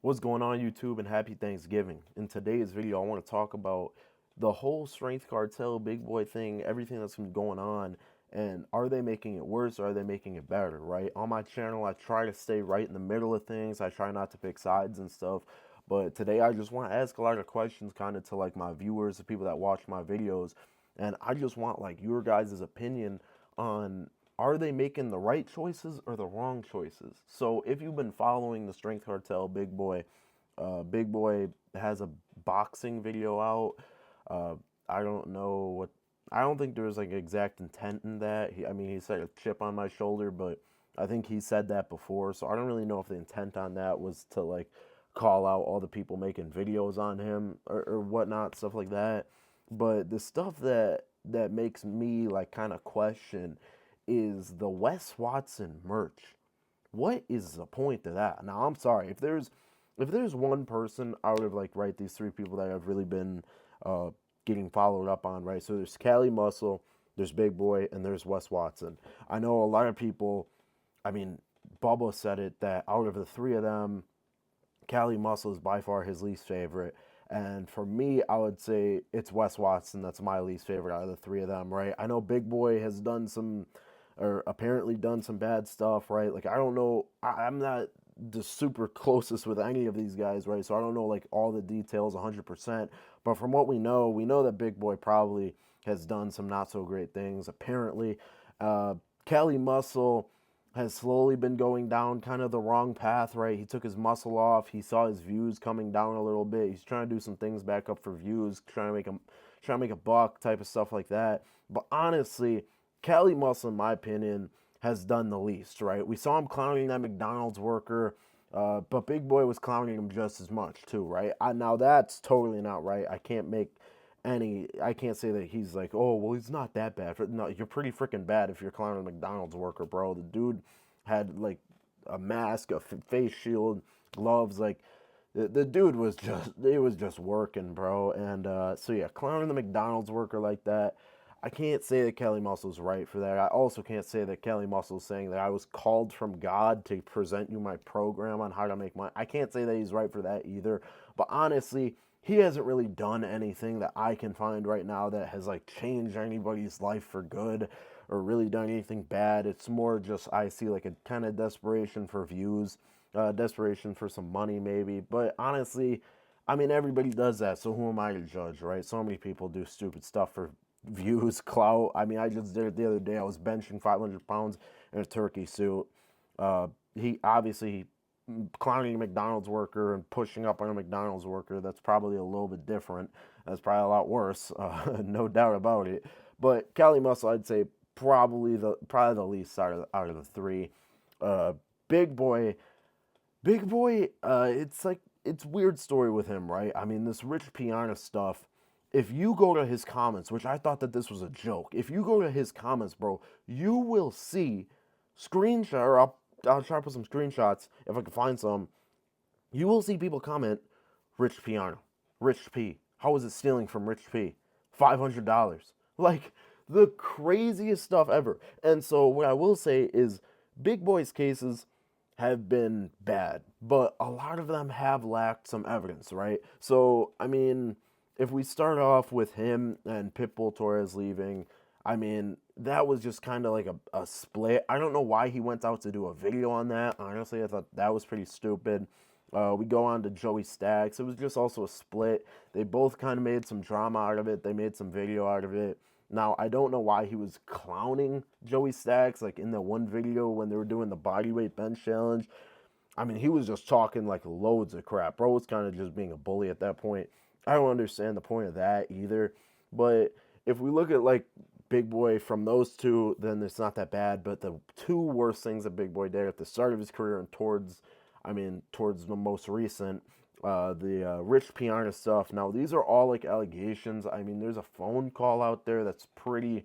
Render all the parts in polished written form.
What's going on, YouTube, and happy Thanksgiving. In today's video, I want to talk about the whole Strength Cartel big boy thing, everything that's been going on, and are they making it worse or are they making it better, right? On my channel, I try to stay right in the middle of things. I try not to pick sides and stuff. But today, I just want to ask a lot of questions kind of to like my viewers, the people that watch my videos, and I just want like your guys' opinion on are they making the right choices or the wrong choices? So if you've been following the Strength Cartel, Big Boy has a boxing video out. Uh, I don't know what. I don't think there was like exact intent in that. I mean, he said a chip on my shoulder, but I think he said that before. So I don't really know if the intent on that was to like call out all the people making videos on him or whatnot, stuff like that. But the stuff that makes me like kind of question is the Wes Watson merch. What is the point of that? Now I'm sorry if there's one person out of like right these three people that have really been uh, getting followed up on, right? So there's Cali Muscle, there's Big Boy, and there's Wes Watson. I know a lot of people. I mean, Bubba said it that out of the three of them, Cali Muscle is by far his least favorite. And for me, I would say it's Wes Watson that's my least favorite out of the three of them, right? I know Big Boy has done some, or apparently done some bad stuff, right? Like, I don't know. I'm not the super closest with any of these guys, right? So I don't know, like, all the details 100%. But from what we know that Big Boy probably has done some not so great things, apparently. Uh, Cali Muscle has slowly been going down kind of the wrong path, right? He took his muscle off. He saw his views coming down a little bit. He's trying to do some things back up for views, trying to make a buck type of stuff like that. But honestly, Cali Muscle, in my opinion, has done the least, right? We saw him clowning that McDonald's worker, but Big Boy was clowning him just as much too, right? Now that's totally not right. I can't say that he's like, oh, well, he's not that bad. No, you're pretty freaking bad if you're clowning a McDonald's worker, bro. The dude had like a mask, a face shield, gloves. Like the dude was just working, bro. And so yeah, clowning the McDonald's worker like that. I can't say that Kelly Muscle's right for that. I also can't say that Kelly Muscle's saying that I was called from God to present you my program on how to make money. I can't say that he's right for that either. But honestly, he hasn't really done anything that I can find right now that has like changed anybody's life for good or really done anything bad. It's more just I see like a kind of desperation for views, desperation for some money maybe. But honestly, I mean everybody does that, so who am I to judge, right? So many people do stupid stuff for views, clout. I mean, I just did it the other day. I was benching 500 pounds in a turkey suit. He obviously clowning a McDonald's worker and pushing up on a McDonald's worker. That's probably a little bit different. That's probably a lot worse, no doubt about it. But Cali Muscle, I'd say probably the least out of the three. Uh, Big Boy, Big Boy. It's like it's weird story with him, right? I mean, this Rich Piana stuff. If you go to his comments, which I thought that this was a joke, if you go to his comments, bro, you will see screenshot. Or I'll try to put some screenshots if I can find some. You will see people comment, Rich Piano, Rich P. How is it stealing from Rich P? $500. Like the craziest stuff ever. And so what I will say is Big Boy's cases have been bad, but a lot of them have lacked some evidence, right? So, I mean, if we start off with him and Pitbull Torres leaving, I mean, that was just kind of like a split. I don't know why he went out to do a video on that. Honestly, I thought that was pretty stupid. We go on to Joey Stacks. It was just also a split. They both kind of made some drama out of it. They made some video out of it. Now, I don't know why he was clowning Joey Stacks, like in the one video when they were doing the bodyweight bench challenge. I mean, he was just talking like loads of crap. Bro was kind of just being a bully at that point. I don't understand the point of that either. But if we look at like Big Boy from those two, then it's not that bad. But the two worst things that Big Boy did at the start of his career and towards the most recent, the Rich Piana stuff. Now, these are all like allegations. I mean, there's a phone call out there that's pretty,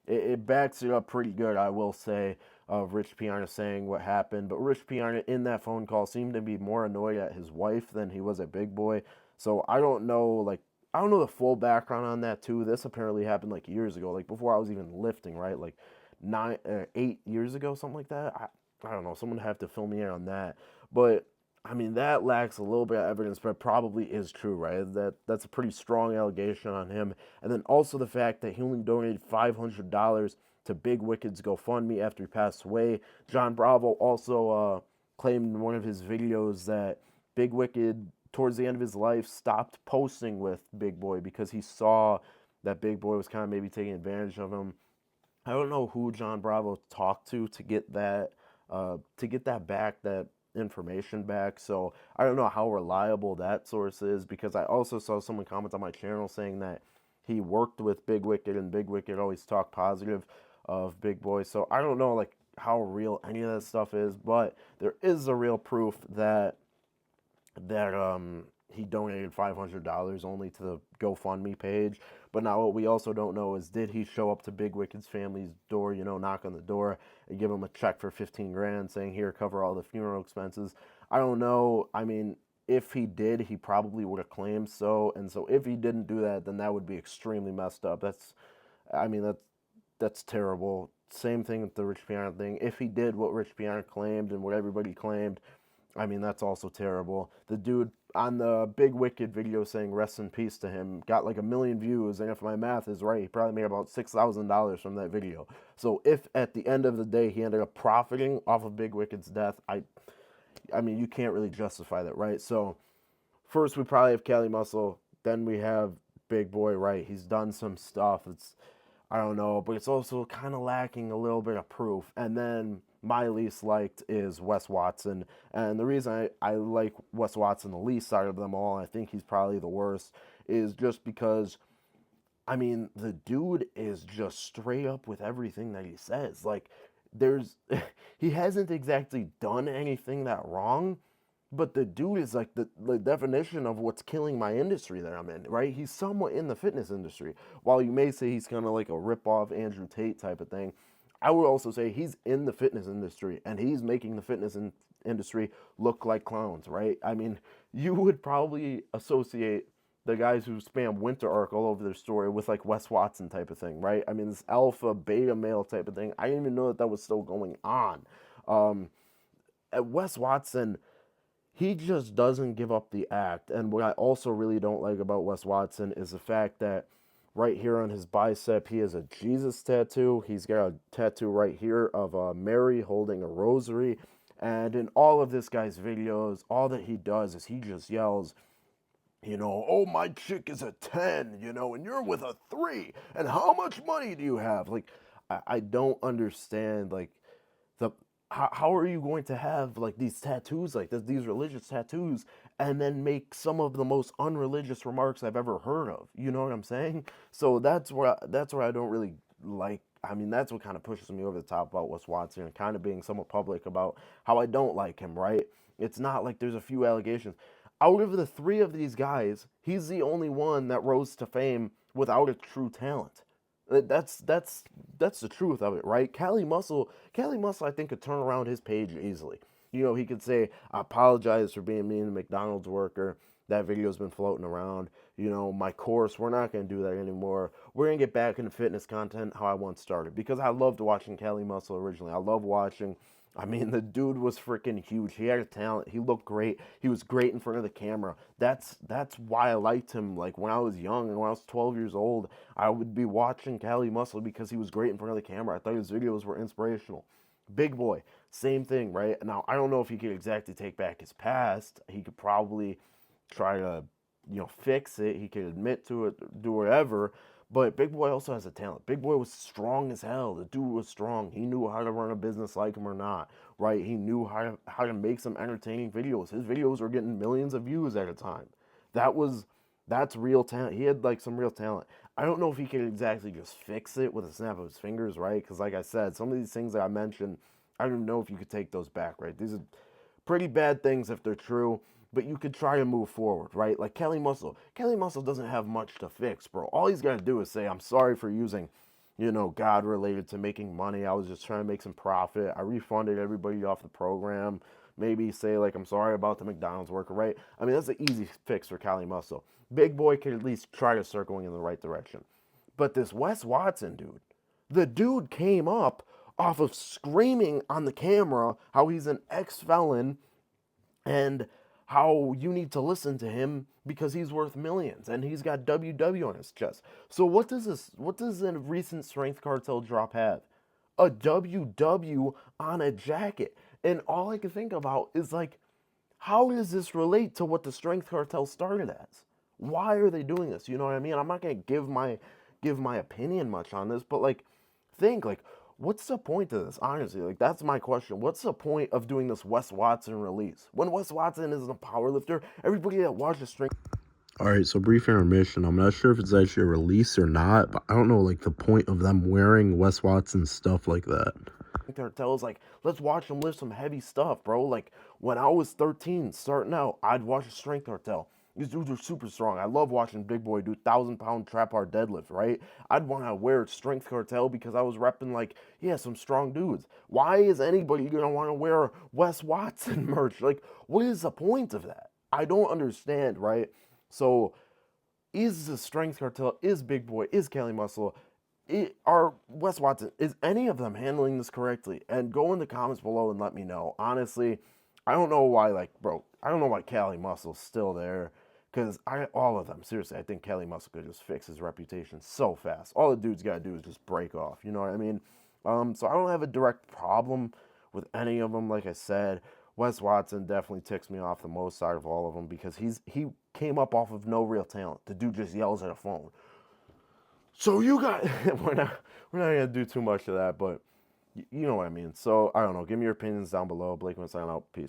it backs it up pretty good, I will say, of Rich Piana saying what happened. But Rich Piana in that phone call seemed to be more annoyed at his wife than he was at Big Boy. So I don't know, like, I don't know the full background on that too. This apparently happened like years ago, like before I was even lifting, right? Like 8 years ago, something like that. I don't know. Someone have to fill me in on that. But I mean, that lacks a little bit of evidence, but probably is true, right? That's a pretty strong allegation on him. And then also the fact that he only donated $500 to Big Wicked's GoFundMe after he passed away. John Bravo also claimed in one of his videos that Big Wicked, towards the end of his life, stopped posting with Big Boy because he saw that Big Boy was kind of maybe taking advantage of him. I don't know who John Bravo talked to get that back, that information back. So I don't know how reliable that source is, because I also saw someone comment on my channel saying that he worked with Big Wicked and Big Wicked always talked positive of Big Boy. So I don't know like how real any of that stuff is, but there is a real proof that he donated $500 only to the GoFundMe page. But now what we also don't know is, did he show up to Big Wicked's family's door, knock on the door and give him a check for 15 grand saying, here, cover all the funeral expenses? I don't know. I mean, if he did, he probably would have claimed so. And so if he didn't do that, then that would be extremely messed up. I mean, that's terrible. Same thing with the Rich Piana thing. If he did what Rich Piana claimed and what everybody claimed, I mean, that's also terrible. The dude on the Big Wicked video saying rest in peace to him got like 1 million views, and if my math is right, he probably made about $6,000 from that video. So if at the end of the day he ended up profiting off of Big Wicked's death, I mean, you can't really justify that, right? So first we probably have Cali Muscle, then we have Big Boy, right? He's done some stuff. I don't know, but it's also kind of lacking a little bit of proof. And then my least liked is Wes Watson. And the reason I like Wes Watson the least out of them all, and I think he's probably the worst, is just because, I mean, the dude is just straight up with everything that he says. Like, he hasn't exactly done anything that wrong, but the dude is like the definition of what's killing my industry that I'm in, right? He's somewhat in the fitness industry. While you may say he's kind of like a rip-off Andrew Tate type of thing, I would also say he's in the fitness industry, and he's making the industry look like clowns, right? I mean, you would probably associate the guys who spam winter arc all over their story with like Wes Watson type of thing, right? I mean, this alpha beta male type of thing. I didn't even know that was still going on. At Wes Watson, he just doesn't give up the act. And what I also really don't like about Wes Watson is the fact that right here on his bicep, he has a Jesus tattoo. He's got a tattoo right here of Mary holding a rosary. And in all of this guy's videos, all that he does is he just yells, oh, my chick is a 10, and you're with a 3. And how much money do you have? Like, I don't understand, like, the how are you going to have like these tattoos like this, these religious tattoos, and then make some of the most unreligious remarks I've ever heard of? You know what I'm saying? So that's where I don't really like. I mean, that's what kind of pushes me over the top about Wes Watson and kind of being somewhat public about how I don't like him, right? It's not like there's a few allegations. Out of the 3 of these guys, he's the only one that rose to fame without a true talent. That's the truth of it, right? Cali Muscle, I think, could turn around his page easily. He could say, "I apologize for being mean to McDonald's worker. That video's been floating around. My course, we're not going to do that anymore. We're going to get back into fitness content how I once started." Because I loved watching Cali Muscle originally. I love watching. I mean, the dude was freaking huge. He had a talent. He looked great. He was great in front of the camera. That's why I liked him. Like, when I was young and when I was 12 years old, I would be watching Cali Muscle because he was great in front of the camera. I thought his videos were inspirational. Big Boy, same thing, right? Now, I don't know if he could exactly take back his past. He could probably try to, fix it. He could admit to it, do whatever. But Big Boy also has a talent. Big Boy was strong as hell. The dude was strong. He knew how to run a business like him or not, right? He knew how to make some entertaining videos. His videos were getting millions of views at a time. That's real talent. He had like some real talent. I don't know if he could exactly just fix it with a snap of his fingers, right? Because like I said, some of these things that I mentioned, I don't even know if you could take those back, right? These are pretty bad things if they're true, but you could try to move forward, right? Like Cali Muscle. Cali Muscle doesn't have much to fix, bro. All he's got to do is say, "I'm sorry for using, God related to making money. I was just trying to make some profit. I refunded everybody off the program." Maybe say, like, "I'm sorry about the McDonald's worker," right? I mean, that's an easy fix for Cali Muscle. Big Boy could at least try to start going in the right direction. But this Wes Watson dude, the dude came up off of screaming on the camera how he's an ex-felon and how you need to listen to him because he's worth millions and he's got WW on his chest. So what does a recent Strength Cartel drop have? A WW on a jacket. And all I can think about is like, how does this relate to what the Strength Cartel started as? Why are they doing this? You know what I mean? I'm not gonna give my opinion much on this, but like, think like, what's the point of this? Honestly, like that's my question. What's the point of doing this Wes Watson release when Wes Watson isn't a powerlifter? Everybody that watches Strength. All right, so brief intermission. I'm not sure if it's actually a release or not, but I don't know like the point of them wearing Wes Watson stuff like that. Cartel is like, let's watch them lift some heavy stuff, bro. Like when I was 13, starting out, I'd watch a Strength Cartel. These dudes are super strong. I love watching Big Boy do 1,000-pound trap hard deadlift, right? I'd want to wear Strength Cartel because I was repping like, yeah, some strong dudes. Why is anybody gonna want to wear Wes Watson merch? Like, what is the point of that? I don't understand, right? So is the Strength Cartel, is Big Boy, is Kelly Muscle, are Wes Watson, is any of them handling this correctly? And go in the comments below and let me know. Honestly, I don't know why, like, bro, I don't know why Cali Muscle's still there. Because all of them, seriously, I think Kelly Muscle could just fix his reputation so fast. All the dude's got to do is just break off. You know what I mean? So I don't have a direct problem with any of them. Like I said, Wes Watson definitely ticks me off the most out of all of them because he came up off of no real talent. The dude just yells at a phone. So you got we're not gonna do too much of that, but you know what I mean. So I don't know. Give me your opinions down below. Blakewendt signing out. Peace.